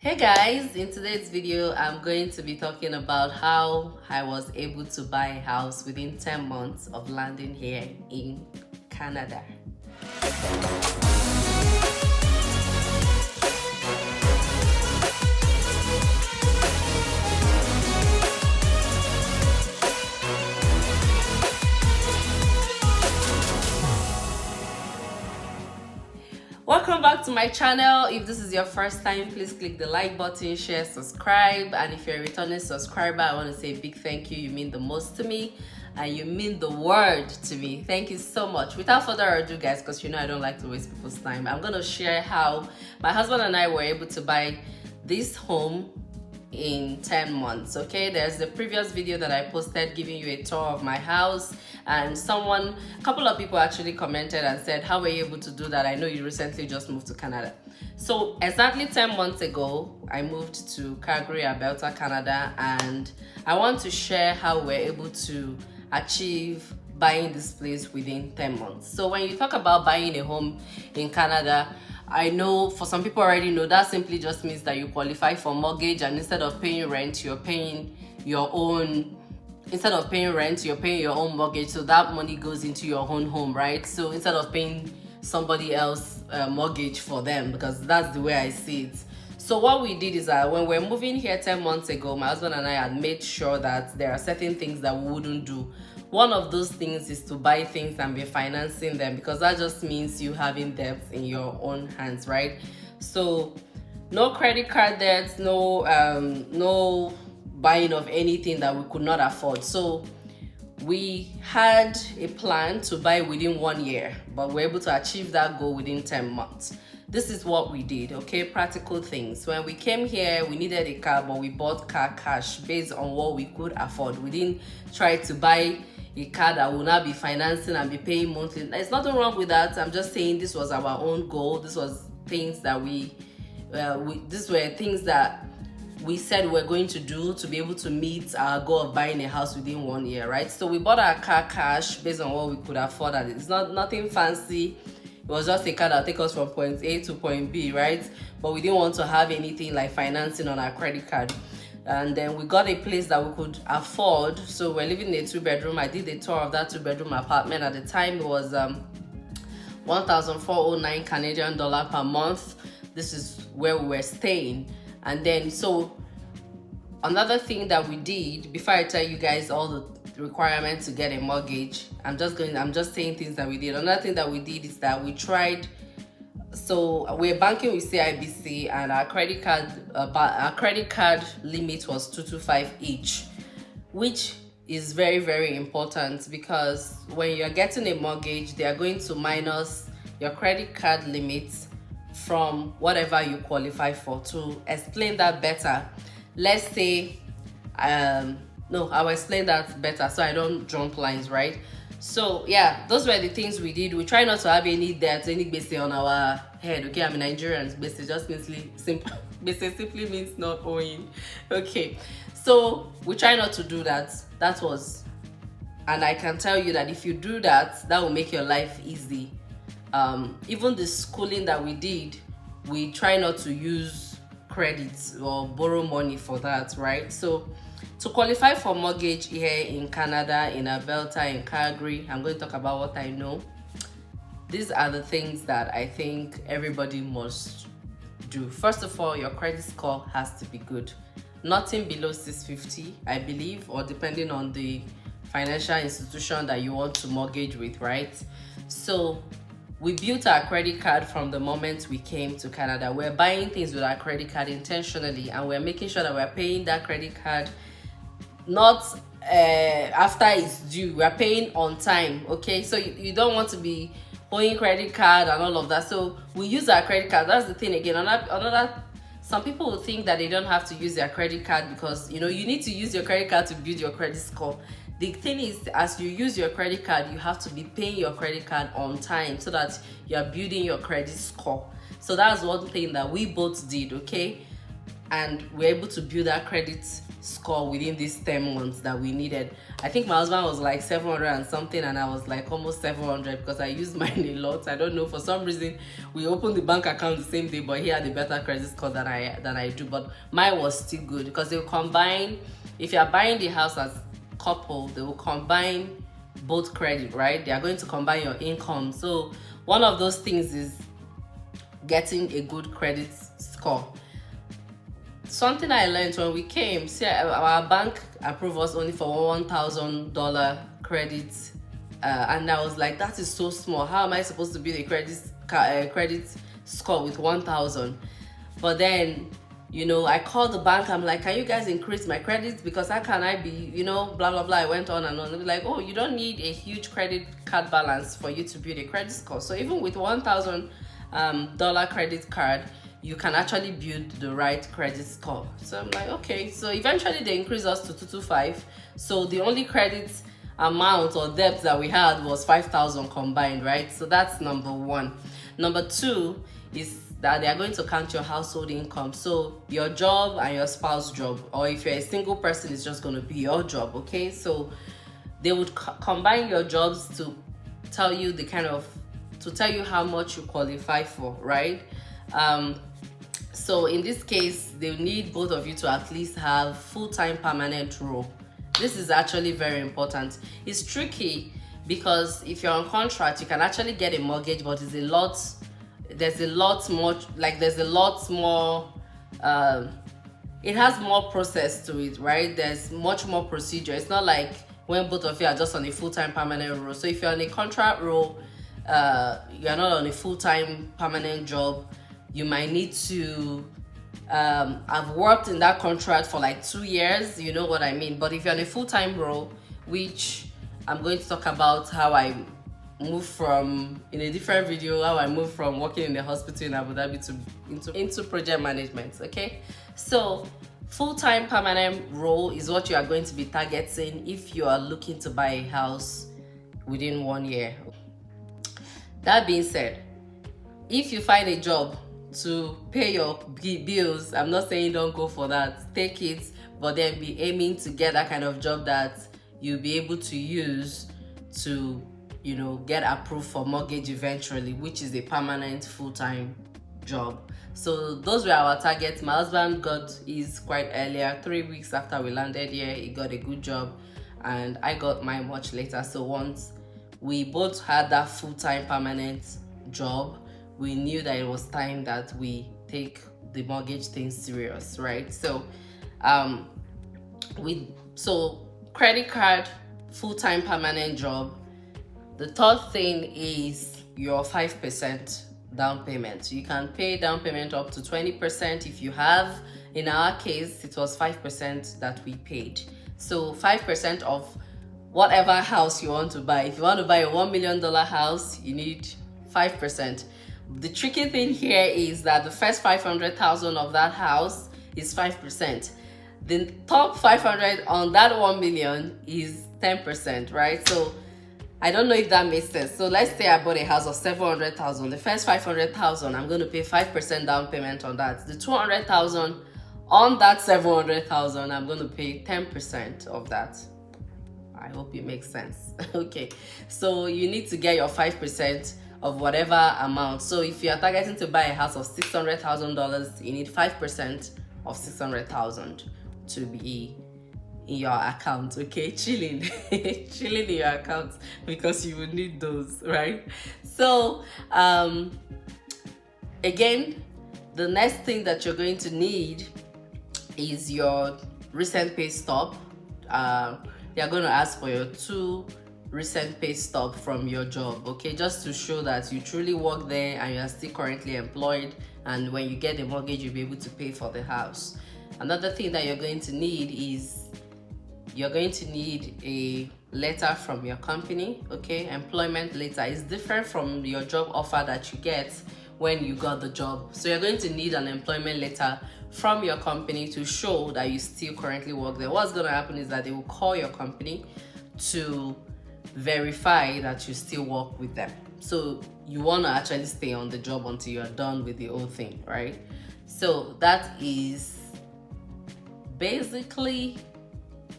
Hey guys, in today's video I'm going to be talking about how I was able to buy a house within 10 months of landing here in Canada. Welcome back to my channel. If this is your first time, please click the like button, share, subscribe, and if you're a returning subscriber, I want to say a big thank you. You mean the most to me and you mean the world to me. Thank you so much. Without further ado guys, because you know I don't like to waste people's time, I'm going to share how my husband and I were able to buy this home in 10 months. Okay, there's the previous video that I posted giving you a tour of my house, and a couple of people actually commented and said, how were you able to do that? I know you recently just moved to Canada. So exactly 10 months ago I moved to Calgary, Alberta, Canada, and I want to share how we're able to achieve buying this place within 10 months. So when you talk about buying a home in Canada, I know for some people already know that simply just means that you qualify for mortgage, and instead of paying rent, you're paying your own mortgage. So that money goes into your own home, right? So instead of paying somebody else mortgage for them, because that's the way I see it. So what we did is that when we're moving here 10 months ago, my husband and I had made sure that there are certain things that we wouldn't do. One of those things is to buy things and be financing them, because that just means you having debt in your own hands, right? So no credit card debts, no buying of anything that we could not afford. So we had a plan to buy within 1 year, but we're able to achieve that goal within 10 months. This is what we did, okay? Practical things. When we came here, we needed a car, but we bought car cash based on what we could afford. We didn't try to buy a car that will not be financing and be paying monthly. There's nothing wrong with that. I'm just saying this was our own goal. This was things that these were things that we said we're going to do to be able to meet our goal of buying a house within 1 year, right? So we bought our car cash based on what we could afford, and it's nothing fancy. It was just a car that take us from point A to point B, right? But we didn't want to have anything like financing on our credit card. And then we got a place that we could afford. So we're living in a 2-bedroom. I did a tour of that 2-bedroom apartment. At the time it was 1,409 Canadian dollar per month. This is where we were staying. And then so another thing that we did, before I tell you guys all the requirements to get a mortgage, I'm just saying things that we did. Another thing that we did is that we tried, so we're banking with CIBC, and our credit card limit was 225 each, which is very, very important, because when you're getting a mortgage, they are going to minus your credit card limits from whatever you qualify for. To explain that better, let's say no, I'll explain that better so I don't jump lines, right? So yeah, those were the things we did. We try not to have any debt, any base on our head. Okay, I'm a Nigerian. Base just means simple. Base simply means not owing. Okay, so we try not to do that. And I can tell you that if you do that, that will make your life easy. Even the schooling that we did, we try not to use credits or borrow money for that, right? So to qualify for mortgage here in Canada, in Alberta, in Calgary, I'm going to talk about what I know. These are the things that I think everybody must do. First of all, your credit score has to be good. Nothing below 650, I believe, or depending on the financial institution that you want to mortgage with, right? So we built our credit card from the moment we came to Canada. We're buying things with our credit card intentionally, and we're making sure that we're paying that credit card not after it's due. We're paying on time, okay? So you don't want to be owing credit card and all of that. So we use our credit card. That's the thing again. Another some people will think that they don't have to use their credit card because you need to use your credit card to build your credit score. The thing is, as you use your credit card, you have to be paying your credit card on time so that you're building your credit score. So that's one thing that we both did, okay? and we're able to build that credit score within these 10 months that we needed. I think my husband was like 700 and something, and I was like almost 700 because I used mine a lot. I don't know, for some reason we opened the bank account the same day, but he had a better credit score than I do. But mine was still good because they will combine. If you are buying the house as couple, they will combine both credit, right? They are going to combine your income. So one of those things is getting a good credit score. Something I learned when we came, see, our bank approved us only for $1,000 credit, and I was like, that is so small. How am I supposed to build a credit score with 1,000? But then, you know, I called the bank. I'm like, can you guys increase my credit? Because how can I be, you know, blah blah blah. I went on and on. They were like, oh, you don't need a huge credit card balance for you to build a credit score. So even with $1,000 credit card, you can actually build the right credit score. So I'm like, okay. So eventually they increased us to 225. So the only credit amount or debt that we had was 5,000 combined, right? So that's number one. Number two is that they are going to count your household income. So your job and your spouse job, or if you're a single person, it's just going to be your job. Okay, so they would combine your jobs to tell you how much you qualify for, right? So in this case, they need both of you to at least have full-time permanent role. This is actually very important. It's tricky because if you're on contract, you can actually get a mortgage, but there's a lot more, it has more process to it, right? There's much more procedure. It's not like when both of you are just on a full-time permanent role. So if you're on a contract role, you're not on a full-time permanent job, you might need to I've worked in that contract for like 2 years, you know what I mean. But if you're on a full-time role, which I'm going to talk about how I moved from, in a different video, how I moved from working in the hospital in Abu Dhabi into project management. Okay, so full-time permanent role is what you are going to be targeting if you are looking to buy a house within 1 year. That being said, if you find a job to pay your bills, I'm not saying don't go for that, take it, but then be aiming to get that kind of job that you'll be able to use to, you know, get approved for mortgage eventually, which is a permanent full-time job. So those were our targets. My husband got his quite earlier, 3 weeks after we landed here. He got a good job, and I got mine much later. So once we both had that full-time permanent job, we knew that it was time that we take the mortgage thing serious, right? So credit card, full-time permanent job. The third thing is your 5% down payment. You can pay down payment up to 20% if you have. In our case, it was 5% that we paid. So 5% of whatever house you want to buy. If you want to buy a $1 million house, you need 5%. The tricky thing here is that the first 500,000 of that house is 5%. The top 500 on that 1 million is 10%, right? So I don't know if that makes sense. So let's say I bought a house of 700,000. The first 500,000, I'm going to pay 5% down payment on that. The 200,000 on that 700,000, I'm going to pay 10% of that. I hope it makes sense. Okay, so you need to get your 5% of whatever amount. So if you are targeting to buy a house of $600,000, you need 5% of 600,000 to be in your account. Okay, chilling in your account, because you will need those, right? So again, the next thing that you're going to need is your recent pay stub. They're going to ask for your 2 recent pay stub from your job, okay, just to show that you truly work there and you are still currently employed, and when you get the mortgage, you'll be able to pay for the house. Another thing that you're going to need is a letter from your company, okay? Employment letter is different from your job offer that you get when you got the job. So you're going to need an employment letter from your company to show that you still currently work there. What's going to happen is that they will call your company to verify that you still work with them. So you want to actually stay on the job until you're done with the whole thing, right? So that is basically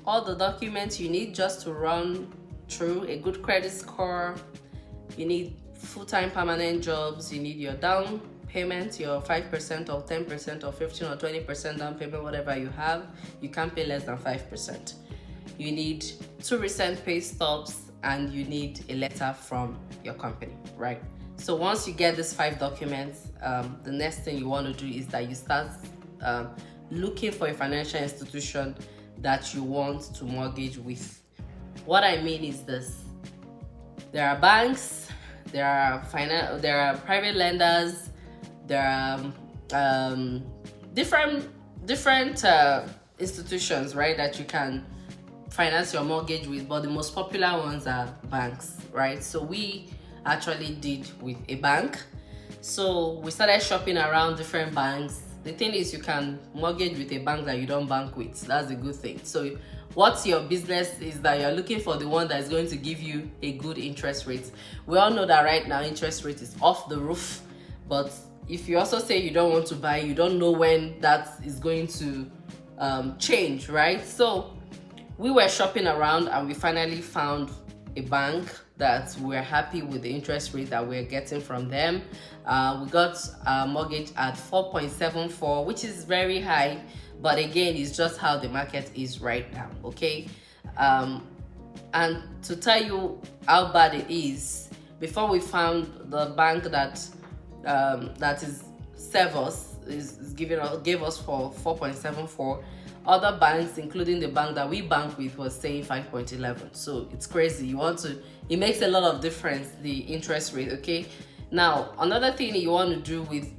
all the documents you need just to run through: a good credit score, you need full-time permanent jobs, you need your down payment, your 5% or 10% or 15 or 20% down payment, whatever you have. You can't pay less than 5%. You need 2 recent pay stubs, and you need a letter from your company, right? So once you get these 5 documents, the next thing you want to do is that you start looking for a financial institution that you want to mortgage with. What I mean is this: there are banks, there are private lenders, there are different institutions, right, that you can finance your mortgage with, but the most popular ones are banks, right? So we actually did with a bank. So we started shopping around different banks. The thing is, you can mortgage with a bank that you don't bank with. That's a good thing. So what's your business is that you're looking for the one that is going to give you a good interest rate. We all know that right now interest rate is off the roof, but if you also say you don't want to buy, you don't know when that is going to change, right? So we were shopping around and we finally found a bank that we're happy with the interest rate that we're getting from them. We got a mortgage at 4.74, which is very high, but again, it's just how the market is right now, okay? And to tell you how bad it is, before we found the bank that is Servus gave us for 4.74, other banks, including the bank that we bank with, was saying 5.11. So it's crazy. It makes a lot of difference, the interest rate, okay? Now, another thing you want to do with,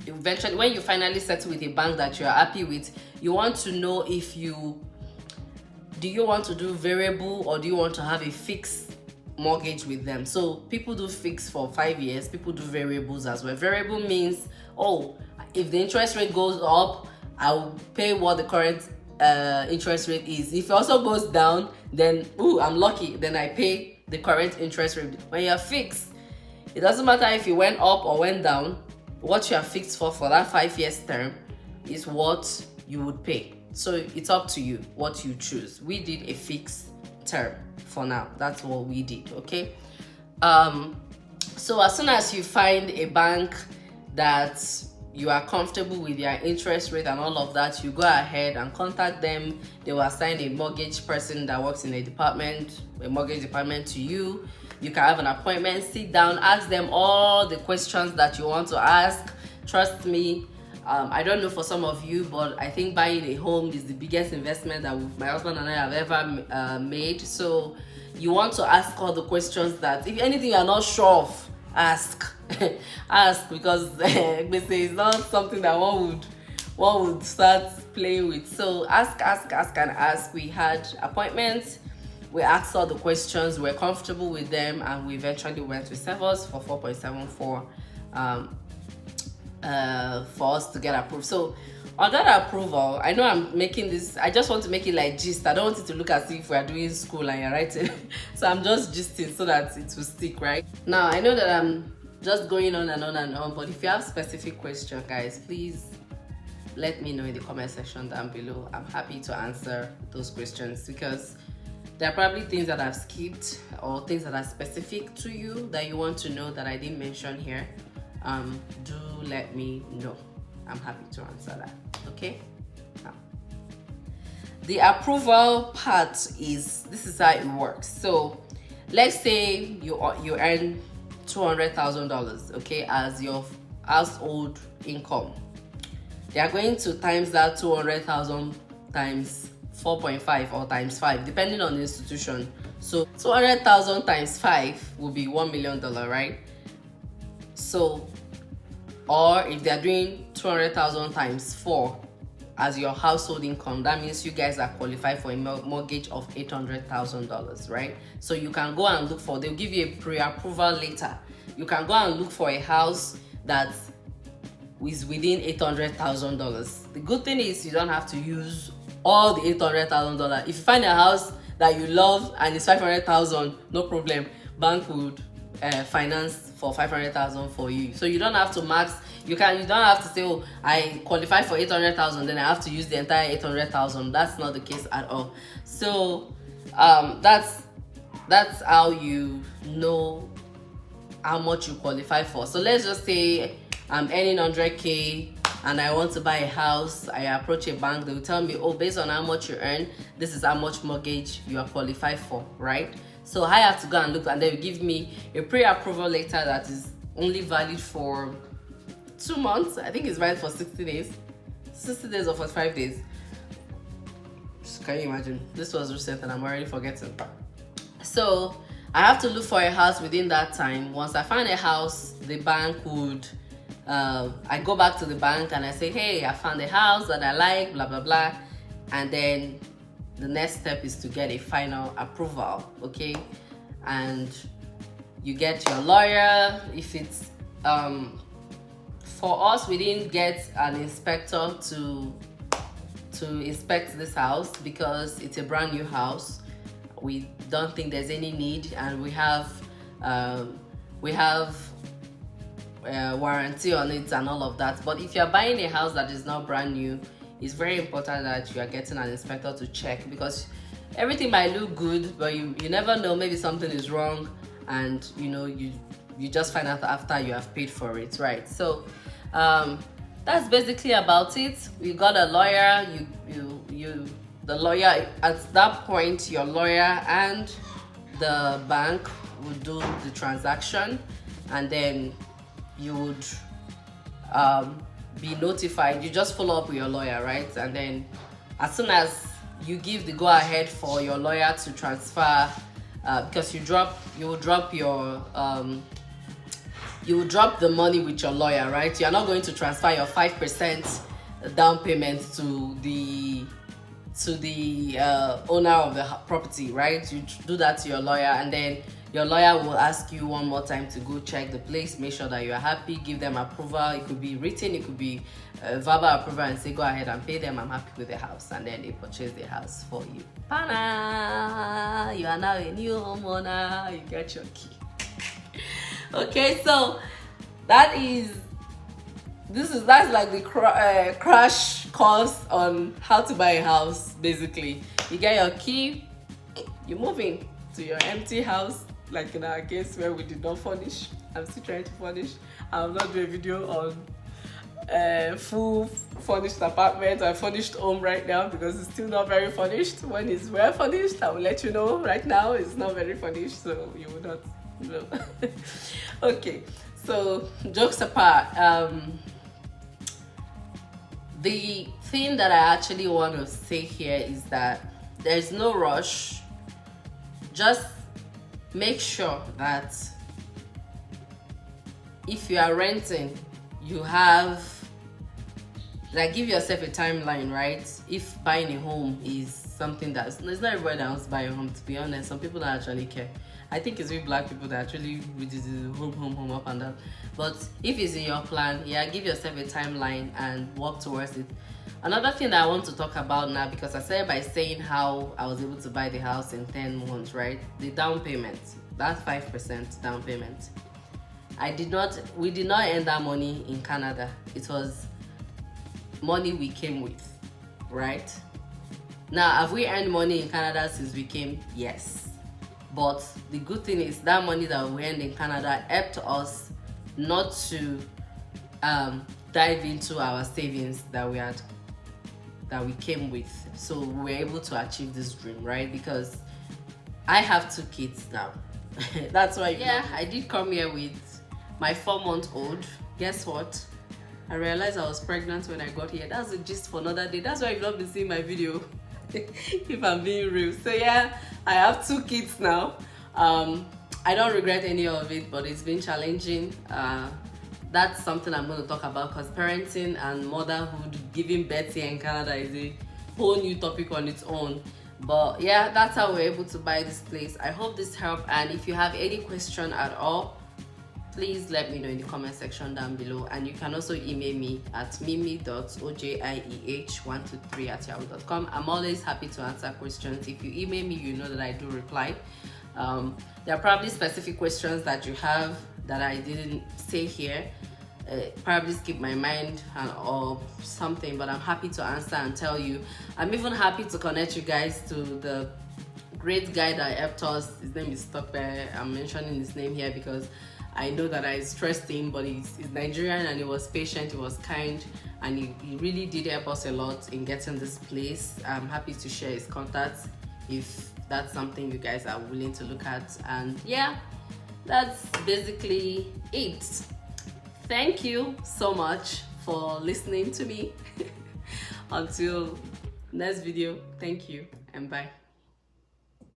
eventually, when you finally settle with a bank that you're happy with, you want to know if do you want to do variable or do you want to have a fixed mortgage with them. So people do fixed for 5 years, people do variables as well. Variable means, oh, if the interest rate goes up, I'll pay what the current interest rate is. If it also goes down, then I'm lucky, then I pay the current interest rate. When you're fixed, it doesn't matter if you went up or went down. What you are fixed for that 5 years term is what you would pay. So it's up to you what you choose. We did a fixed term for now. That's what we did, okay? So as soon as you find a bank that you are comfortable with their interest rate and all of that, you go ahead and contact them. They will assign a mortgage person that works in a mortgage department to you. You can have an appointment, sit down, ask them all the questions that you want to ask. Trust me, I don't know for some of you, but I think buying a home is the biggest investment that my husband and I have ever made. So you want to ask all the questions that, if anything you're not sure of, ask. Ask, because it's not something that one would start playing with. So ask. We had appointments, we asked all the questions, we're comfortable with them, and we eventually went with Servus for 4.74 for us to get approved. So on that approval, I know I'm making this, I just want to make it like gist. I don't want it to look as if we're doing school and you're writing. So I'm just gisting so that it will stick, right? Now, I know that I'm just going on and on and on, but if you have specific questions, guys, please let me know in the comment section down below. I'm happy to answer those questions, because there are probably things that I've skipped or things that are specific to you that you want to know that I didn't mention here. Do let me know. I'm happy to answer that, okay? Now, the approval part this is how it works. So let's say you earn $200,000, okay, as your household income. They are going to times that 200,000 times 4.5 or times 5, depending on the institution. So 200,000 times 5 will be $1 million, right? So, or if they're doing 200,000 times 4 as your household income, that means you guys are qualified for a mortgage of $800,000, right? So you can go and look for, they'll give you a pre-approval later. You can go and look for a house that is within $800,000. The good thing is you don't have to use all the $800,000. If you find a house that you love and it's $500,000, no problem. Bank would finance for 500,000 for you. So you don't have to max. You don't have to say, oh, I qualify for 800,000, then I have to use the entire 800,000. That's not the case at all. So that's how you know how much you qualify for. So let's just say I'm earning 100K and I want to buy a house. I approach a bank, they will tell me, oh, based on how much you earn, this is how much mortgage you are qualified for, right? So I have to go and look, and they will give me a pre-approval letter that is only valid for 2 months. I think it's valid for 60 days. 60 days or 45 days. Can you imagine? This was recent and I'm already forgetting. So I have to look for a house within that time. Once I find a house, the bank would I go back to the bank and I say, hey, I found a house that I like, blah blah blah, and then the next step is to get a final approval, okay? And you get your lawyer. If it's for us, we didn't get an inspector to inspect this house because it's a brand new house. We don't think there's any need, and we have warranty on it and all of that. But if you're buying a house that is not brand new, it's very important that you are getting an inspector to check, because everything might look good, but you never know, maybe something is wrong, and you just find out after you have paid for it, right? So that's basically about it. You got a lawyer. The lawyer, at that point, your lawyer and the bank would do the transaction, and then you would be notified. You just follow up with your lawyer, right? And then as soon as you give the go ahead for your lawyer to transfer, because you will drop the money with your lawyer, right? You're not going to transfer your 5% down payment to the owner of the property, right? You do that to your lawyer, and then your lawyer will ask you one more time to go check the place, make sure that you are happy, give them approval. It could be written, it could be verbal approval, and say, go ahead and pay them, I'm happy with the house, and then they purchase the house for you. Pana! You are now a new homeowner, you get your key. Okay, so that's like the crash course on how to buy a house. Basically, you get your key, you move in to your empty house, like in our case where we did not furnish. I'm still trying to furnish. I'm not doing a video on full furnished apartment or furnished home right now because it's still not very furnished. When it's well furnished, I will let you know. Right now it's not very furnished, so you will not know. Okay, so jokes apart, the thing that I actually want to say here is that there's no rush. Just make sure that if you are renting, you have, like, give yourself a timeline, right? If buying a home is something it's not everybody that wants to buy a home, to be honest. Some people don't actually care. I think it's we black people that actually home up and down. But if it's in your plan, yeah, give yourself a timeline and work towards it. Another thing that I want to talk about now, because I started by saying how I was able to buy the house in 10 months, right? The down payment, that's 5% down payment. We did not earn that money in Canada. It was money we came with, right? Now, have we earned money in Canada since we came? Yes. But the good thing is that money that we earned in Canada helped us not to dive into our savings that we came with. So we were able to achieve this dream, right? Because I have 2 kids now. That's why. Yeah, I did come here with my 4-month-old. Guess what? I realized I was pregnant when I got here. That's the gist for another day. That's why you've not been seeing my video. If I'm being real. So yeah, I have 2 kids now. I don't regret any of it, but it's been challenging. That's something I'm going to talk about, because parenting and motherhood, giving birth here in Canada, is a whole new topic on its own. But yeah, that's how we're able to buy this place. I hope this helped, and if you have any question at all, please let me know in the comment section down below. And you can also email me at mimi.ojieh123@yahoo.com. I'm always happy to answer questions. If you email me, you know that I do reply. There are probably specific questions that you have that I didn't say here. Probably skip my mind or something, but I'm happy to answer and tell you. I'm even happy to connect you guys to the great guy that helped us. His name is Tope. I'm mentioning his name here because I know that I stressed him, but he's Nigerian and he was patient, he was kind, and he really did help us a lot in getting this place. I'm happy to share his contacts if that's something you guys are willing to look at. And yeah, that's basically it. Thank you so much for listening to me. Until next video, thank you and bye.